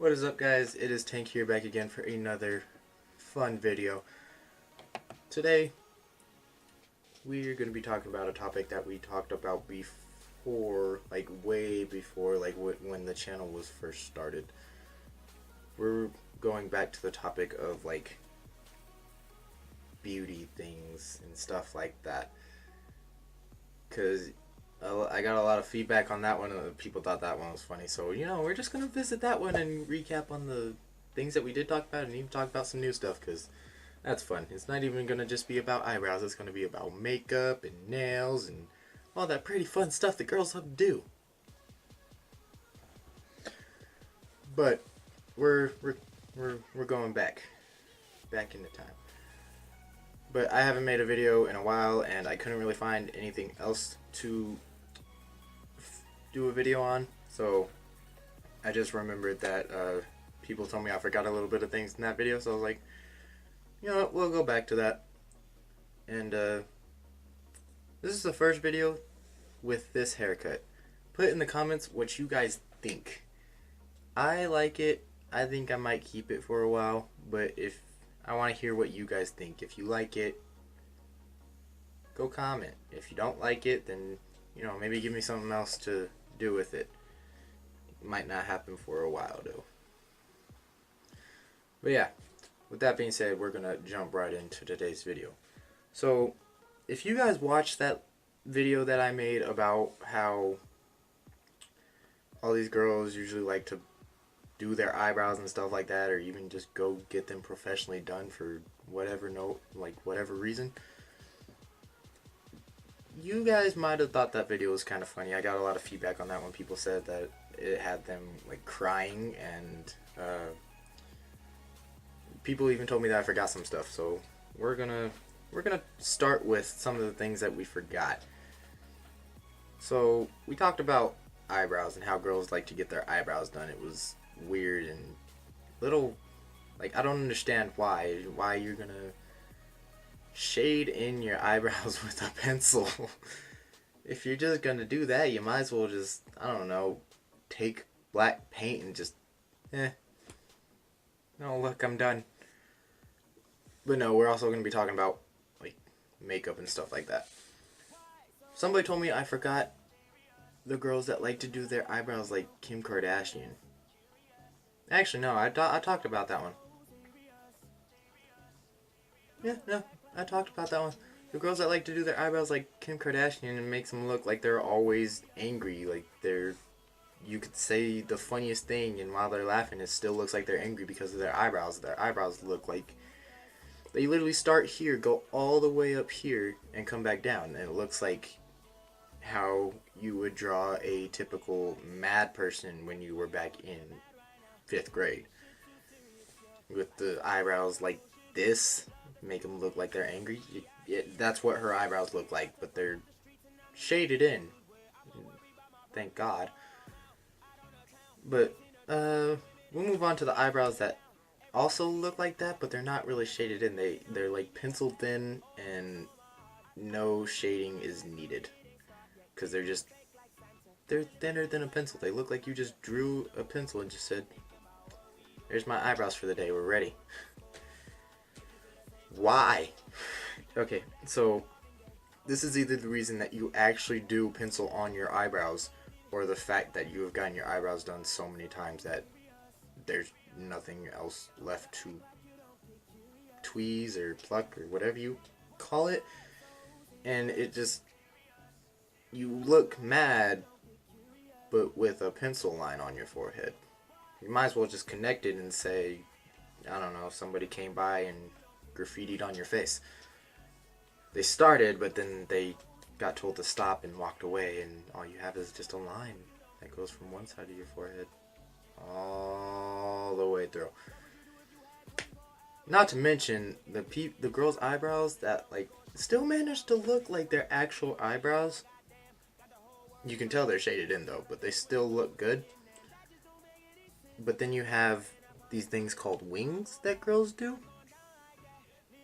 What is up, guys? It is Tank here, back again for another fun video. Today we're going to be talking about a topic that we talked about before, like way before, like when the channel was first started. We're going back to the topic of like beauty things and stuff like that, because I got a lot of feedback on that one. People thought that one was funny, so we're just gonna visit that one and recap on the things that we did talk about, and even talk about some new stuff, because that's fun. It's not even gonna just be about eyebrows. It's gonna be about makeup and nails and all that pretty fun stuff that girls love to do. But we're going back into time. But I haven't made a video in a while, and I couldn't really find anything else to do a video on, so I just remembered that people told me I forgot a little bit of things in that video, so I was like, you know what, we'll go back to that. And this is the first video with this haircut. Put in the comments what you guys think. I like it. I think I might keep it for a while, but if I want to hear what you guys think. If you like it, go comment. If you don't like it, then maybe give me something else to do with it. It might not happen for a while though. But yeah, with that being said, we're gonna jump right into today's video. So if you guys watched that video that I made about how all these girls usually like to do their eyebrows and stuff like that, or even just go get them professionally done for whatever reason, you guys might have thought that video was kind of funny. I got a lot of feedback on that one. People said that it had them like crying, and people even told me that I forgot some stuff. So we're gonna start with some of the things that we forgot. So we talked about eyebrows and how girls like to get their eyebrows done. It was weird and little, like, I don't understand why you're gonna shade in your eyebrows with a pencil. If you're just gonna do that, you might as well just, I don't know, take black paint and just no, look, I'm done. But no, we're also gonna be talking about like makeup and stuff like that. Somebody told me I forgot the girls that like to do their eyebrows like Kim Kardashian. Actually, no, I talked about that one. Yeah, no, I talked about that one. The girls that like to do their eyebrows like Kim Kardashian, and makes them look like they're always angry. Like you could say the funniest thing, and while they're laughing, it still looks like they're angry because of their eyebrows. Their eyebrows look like they literally start here, go all the way up here, and come back down. And it looks like how you would draw a typical mad person when you were back in 5th grade, with the eyebrows like this, make them look like they're angry. That's what her eyebrows look like, but they're shaded in, thank God. But we'll move on to the eyebrows that also look like that, but they're not really shaded in. They're like pencil thin, and no shading is needed, because they're thinner than a pencil. They look like you just drew a pencil and just said, "There's my eyebrows for the day, we're ready." Why? Okay, so this is either the reason that you actually do pencil on your eyebrows, or the fact that you have gotten your eyebrows done so many times that there's nothing else left to tweeze or pluck or whatever you call it, and it just, you look mad but with a pencil line on your forehead. You might as well just connect it and say, I don't know, somebody came by and graffitied on your face. They started, but then they got told to stop and walked away, and all you have is just a line that goes from one side of your forehead all the way through. Not to mention the girls' eyebrows that like still manage to look like their actual eyebrows. You can tell they're shaded in though, but they still look good. But then you have these things called wings that girls do,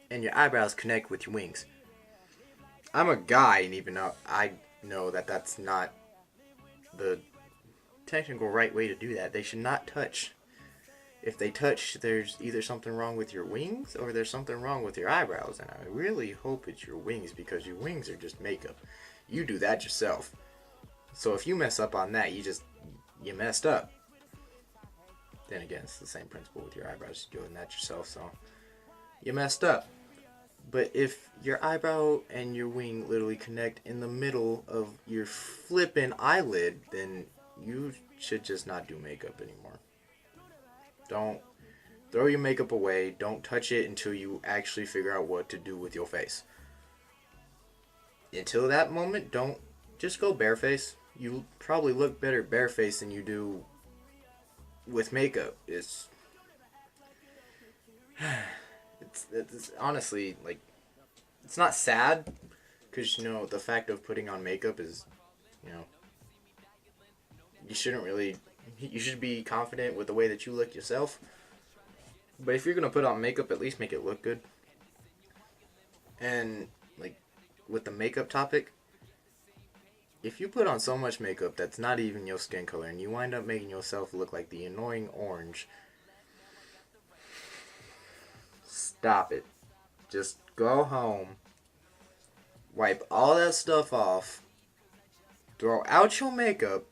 and your eyebrows connect with your wings. I'm a guy, and even though I know that that's not the technical right way to do that, they should not touch. if they touch, there's either something wrong with your wings or there's something wrong with your eyebrows. And I really hope it's your wings, because your wings are just makeup. You do that yourself. So if you mess up on that, you messed up. Then again, it's the same principle with your eyebrows. You're doing that yourself, so you messed up. But if your eyebrow and your wing literally connect in the middle of your flippin' eyelid, then you should just not do makeup anymore. Don't throw your makeup away. Don't touch it until you actually figure out what to do with your face. Until that moment, don't just go bareface. You probably look better bareface than you do with makeup. It's honestly, like, it's not sad, because, you know, the fact of putting on makeup is, you know, you should be confident with the way that you look yourself. But if you're going to put on makeup, at least make it look good. And, like, with the makeup topic, if you put on so much makeup that's not even your skin color and you wind up making yourself look like the annoying orange, stop it. Just go home, wipe all that stuff off, throw out your makeup,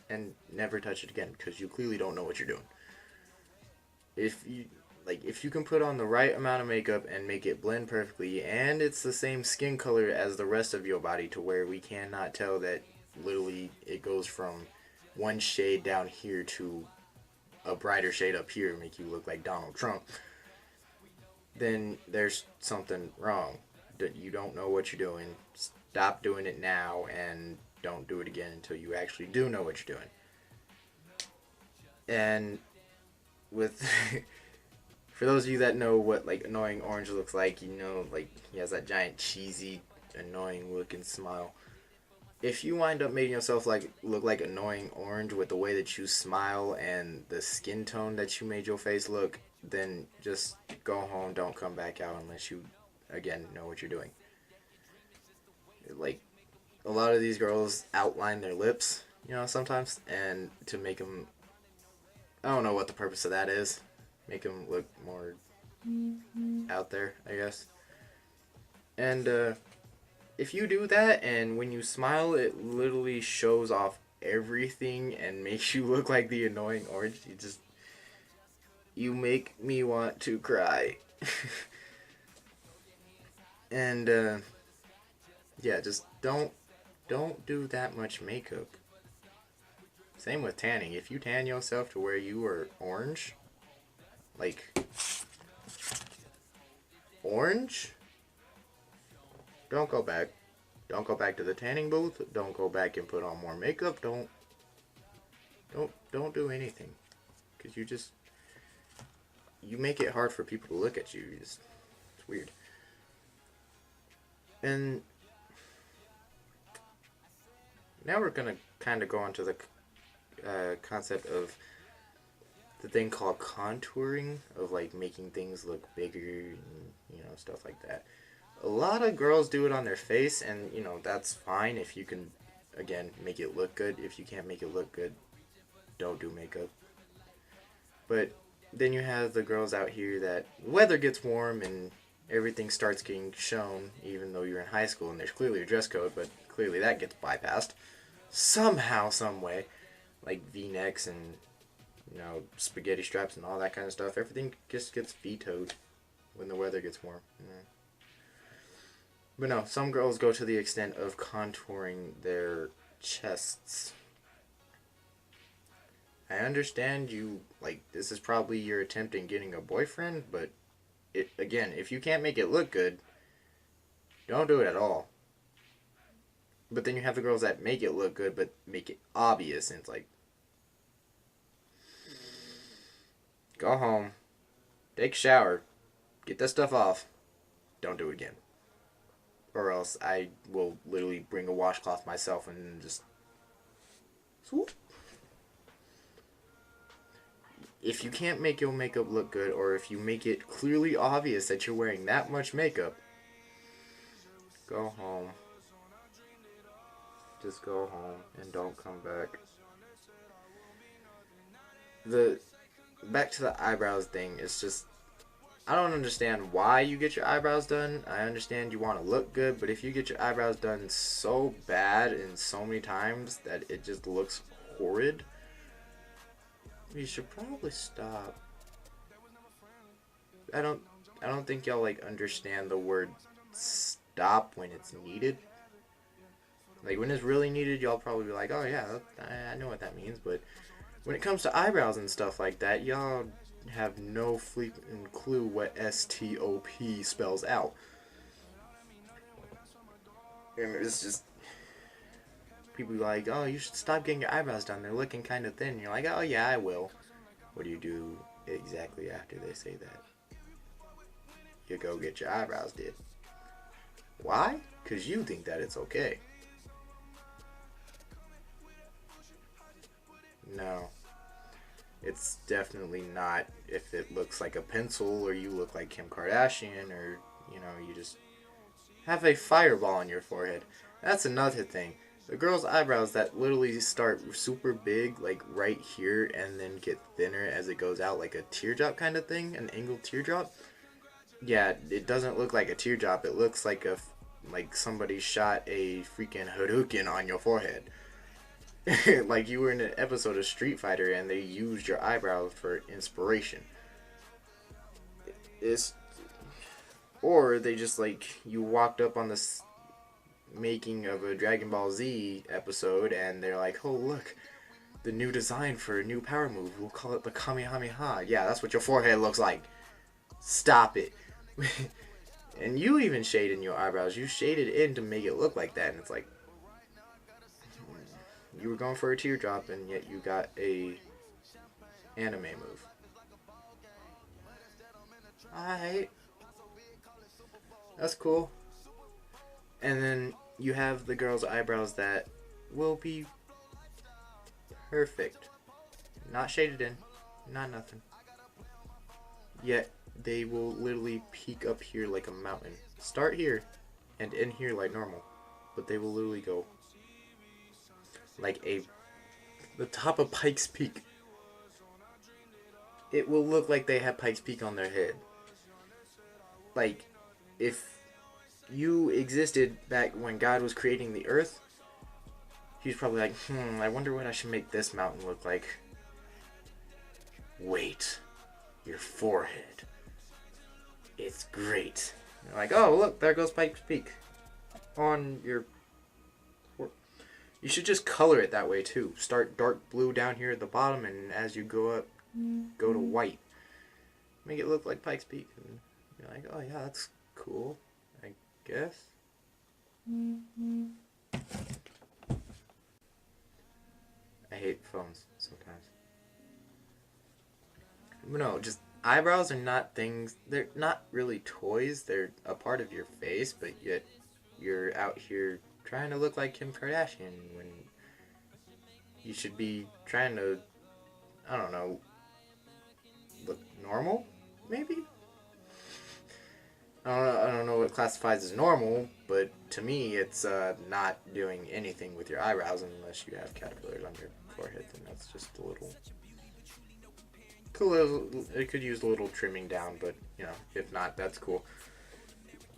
and never touch it again, because you clearly don't know what you're doing. If you can put on the right amount of makeup and make it blend perfectly, and it's the same skin color as the rest of your body, to where we cannot tell that literally it goes from one shade down here to a brighter shade up here, make you look like Donald Trump, then there's something wrong. You don't know what you're doing. Stop doing it now, and don't do it again until you actually do know what you're doing. And with for those of you that know what, like, annoying orange looks like, you know, like, he has that giant cheesy annoying looking smile. If you wind up making yourself look like annoying orange with the way that you smile and the skin tone that you made your face look, then just go home. Don't come back out unless you, again, know what you're doing. Like, a lot of these girls outline their lips, you know, sometimes, and to make them, I don't know what the purpose of that is. Make them look more out there, I guess. And if you do that, and when you smile, it literally shows off everything and makes you look like the annoying orange, you make me want to cry. And yeah, just don't do that much makeup. Same with tanning. If you tan yourself to where you are orange, like orange, don't go back. Don't go back to the tanning booth. Don't go back and put on more makeup. Don't do anything, because you make it hard for people to look at you. It's weird. And now we're gonna kind of go on to the concept of the thing called contouring, of like making things look bigger and, you know, stuff like that. A lot of girls do it on their face, and, you know, that's fine if you can, again, make it look good. If you can't make it look good, don't do makeup. But then you have the girls out here that weather gets warm and everything starts getting shown, even though you're in high school and there's clearly a dress code, but clearly that gets bypassed somehow, some way, like V-necks and, you know, spaghetti straps and all that kind of stuff. Everything just gets vetoed when the weather gets warm. You know? But no, some girls go to the extent of contouring their chests. I understand you, like, this is probably your attempt in getting a boyfriend, but again, if you can't make it look good, don't do it at all. But then you have the girls that make it look good, but make it obvious, and it's like, go home, take a shower, get that stuff off, don't do it again. Or else I will literally bring a washcloth myself and just swoop. If you can't make your makeup look good, or if you make it clearly obvious that you're wearing that much makeup, go home. Just go home and don't come back. the back to the eyebrows thing, it's just, I don't understand why you get your eyebrows done. I understand you want to look good, but if you get your eyebrows done so bad and so many times that it just looks horrid, you should probably stop. I don't I don't think y'all like understand the word stop when it's needed. Like when it's really needed, y'all probably be like, "Oh yeah, I know what that means." But when it comes to eyebrows and stuff like that, y'all have no flipping clue what STOP spells out. And it's just people be like, "Oh, you should stop getting your eyebrows done. They're looking kind of thin." And you're like, "Oh yeah, I will." What do you do exactly after they say that? You go get your eyebrows did. Why? Because you think that it's okay. No, it's definitely not if it looks like a pencil or you look like Kim Kardashian or, you just have a fireball on your forehead. That's another thing. The girls' eyebrows that literally start super big, like right here, and then get thinner as it goes out, like a teardrop kind of thing, an angled teardrop. Yeah, it doesn't look like a teardrop. It looks like somebody shot a freaking Hadouken on your forehead. Like you were in an episode of Street Fighter and they used your eyebrows for inspiration. It's or they just like you walked up on this making of a Dragon Ball Z episode and they're like, "Oh, look, the new design for a new power move. We'll call it the Kamehameha." Yeah, that's what your forehead looks like. Stop it. And you even shade in your eyebrows. You shaded in to make it look like that, and it's like you were going for a teardrop, and yet you got a anime move. Alright, that's cool. And then you have the girl's eyebrows that will be perfect, not shaded in, not nothing. Yet they will literally peak up here like a mountain. Start here and end here like normal, but they will literally go like the top of Pike's Peak. It will look like they have Pike's Peak on their head. Like if you existed back when God was creating the earth, he's probably like, I wonder what I should make this mountain look like. Wait, your forehead. It's great. You're like, oh, look, there goes Pike's Peak on your. You should just color it that way too. Start dark blue down here at the bottom, and as you go up, go to white. Make it look like Pike's Peak. And you're like, oh yeah, that's cool, I guess. I hate phones sometimes. No, just eyebrows are not things. They're not really toys. They're a part of your face, but yet you're out here trying to look like Kim Kardashian when you should be trying to, I don't know, look normal, maybe? I don't know what classifies as normal, but to me it's not doing anything with your eyebrows unless you have caterpillars on your forehead, and that's just a little... It could use a little trimming down, but if not, that's cool.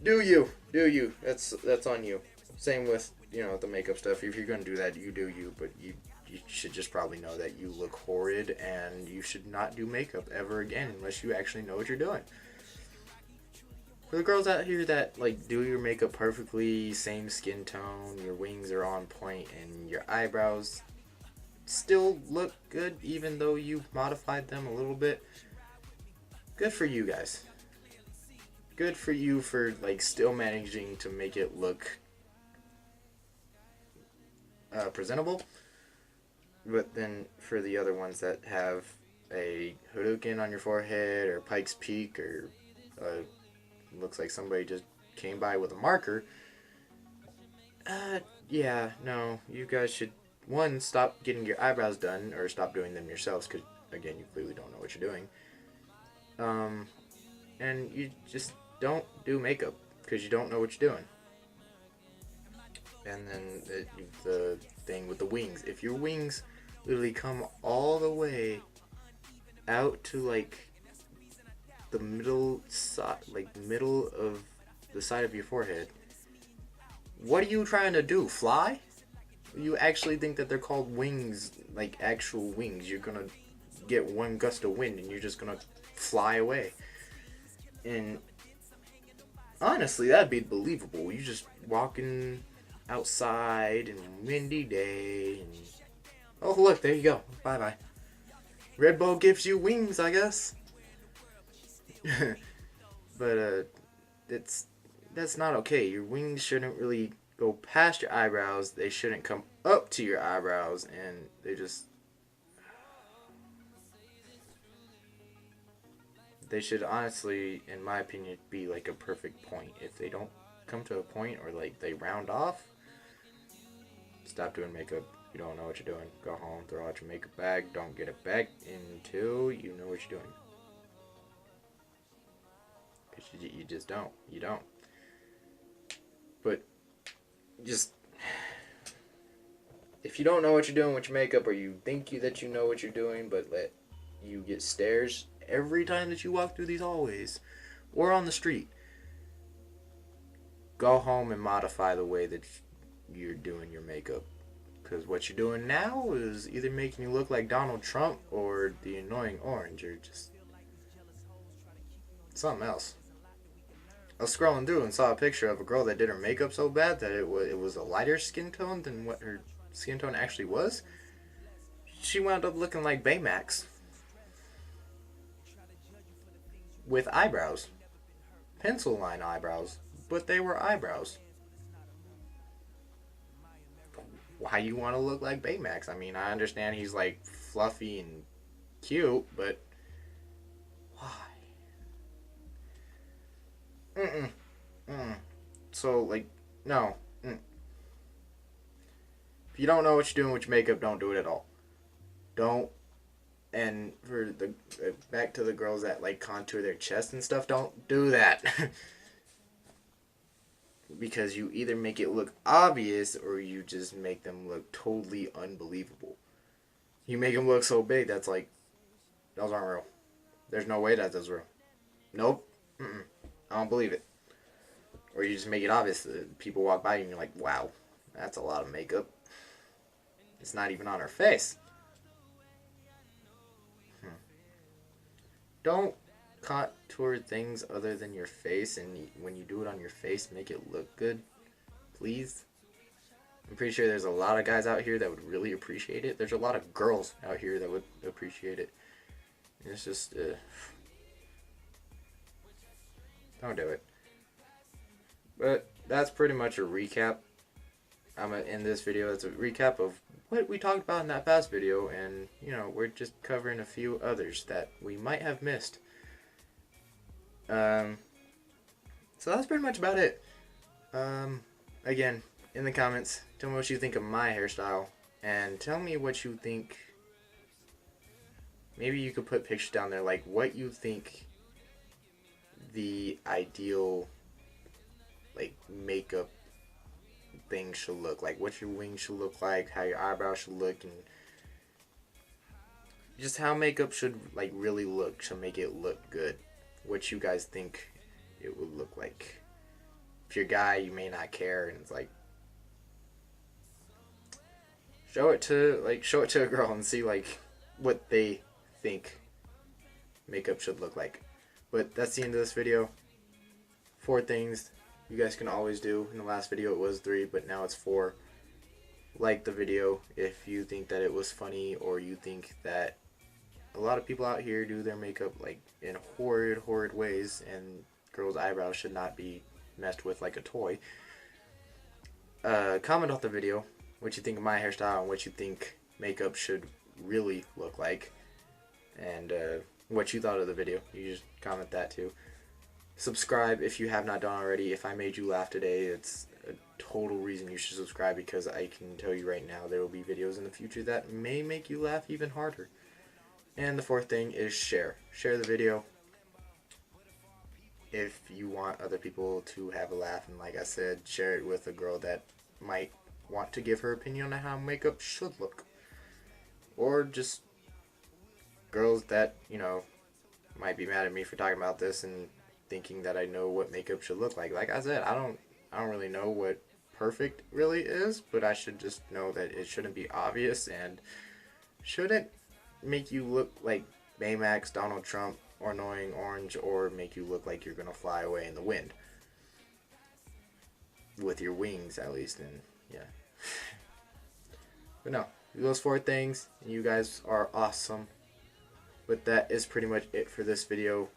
Do you? That's on you. Same with the makeup stuff. If you're gonna do that, you do you. But you should just probably know that you look horrid, and you should not do makeup ever again unless you actually know what you're doing. For the girls out here that like do your makeup perfectly, same skin tone, your wings are on point, and your eyebrows still look good even though you modified them a little bit, good for you guys. Good for you for like still managing to make it look presentable. But then for the other ones that have a Hadouken on your forehead or Pike's Peak or looks like somebody just came by with a marker, yeah, no, you guys should stop getting your eyebrows done or stop doing them yourselves because again you clearly don't know what you're doing. And you just don't do makeup because you don't know what you're doing. And then the thing with the wings, if your wings literally come all the way out to like the middle side, like middle of the side of your forehead. What are you trying to do? Fly? You actually think that they're called wings, like actual wings? You're gonna get one gust of wind and you're just gonna fly away. And honestly, that'd be believable. You just walking outside and windy day and oh look, there you go. Bye bye. Red Bull gives you wings, I guess. But it's that's not okay. Your wings shouldn't really go past your eyebrows. They shouldn't come up to your eyebrows, and they should honestly, in my opinion, be like a perfect point. If they don't come to a point or like they round off, stop doing makeup. You don't know what you're doing. Go home, throw out your makeup bag. Don't get it back until you know what you're doing. Because you just don't. You don't. But just if you don't know what you're doing with your makeup, or you think that you know what you're doing, but you get stares every time that you walk through these hallways or on the street, go home and modify the way that you're doing your makeup. Because what you're doing now is either making you look like Donald Trump or the annoying orange, or just something else. I was scrolling through and saw a picture of a girl that did her makeup so bad that it was a lighter skin tone than what her skin tone actually was. She wound up looking like Baymax with eyebrows, pencil line eyebrows, but they were eyebrows. Why you want to look like Baymax? I mean, I understand he's like fluffy and cute, but why? So like, no. If you don't know what you're doing with your makeup, don't do it at all. Don't. And for the back to the girls that like contour their chest and stuff, don't do that. Because you either make it look obvious or you just make them look totally unbelievable. You make them look so big that's like, those aren't real. There's no way that that's real. Nope. I don't believe it. Or you just make it obvious that people walk by you and you're like, wow, that's a lot of makeup. It's not even on her face. Don't contour things other than your face, and when you do it on your face, make it look good, please. I'm pretty sure there's a lot of guys out here that would really appreciate it. There's a lot of girls out here that would appreciate it. It's just don't do it. But that's pretty much a recap. I'm gonna end this video. It's a recap of what we talked about in that past video, and you know, we're just covering a few others that we might have missed. So that's pretty much about it. Again, in the comments, tell me what you think of my hairstyle, and tell me what you think. Maybe you could put pictures down there, like what you think the ideal like makeup thing should look like, what your wings should look like, how your eyebrows should look, and just how makeup should like really look, should make it look good. What you guys think it would look like. If you're a guy, you may not care, and it's like, show it to a girl and see like what they think makeup should look like. But that's the end of this video. 4 things you guys can always do. In the last video it was 3, but now it's 4. Like the video if you think that it was funny, or you think that a lot of people out here do their makeup like in horrid ways, and girls' eyebrows should not be messed with like a toy. Comment on the video what you think of my hairstyle and what you think makeup should really look like, and what you thought of the video. You just comment that too. Subscribe if you have not done already. If I made you laugh today, it's a total reason you should subscribe, because I can tell you right now there will be videos in the future that may make you laugh even harder. And the 4th thing is share. Share the video if you want other people to have a laugh, and like I said, share it with a girl that might want to give her opinion on how makeup should look. Or just girls that, you know, might be mad at me for talking about this and thinking that I know what makeup should look like. Like I said, I don't really know what perfect really is, but I should just know that it shouldn't be obvious and shouldn't make you look like Baymax, Donald Trump, or Annoying Orange, or make you look like you're gonna fly away in the wind with your wings, at least. And yeah, but no, those four things, and you guys are awesome. But that is pretty much it for this video.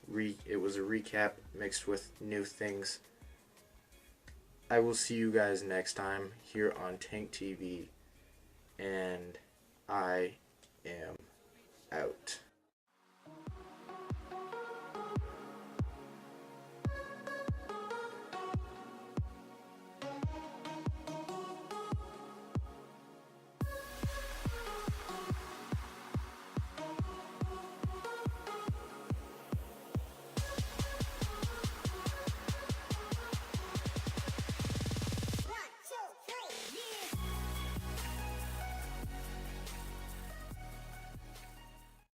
It was a recap mixed with new things. I will see you guys next time here on Tank TV, and I am out.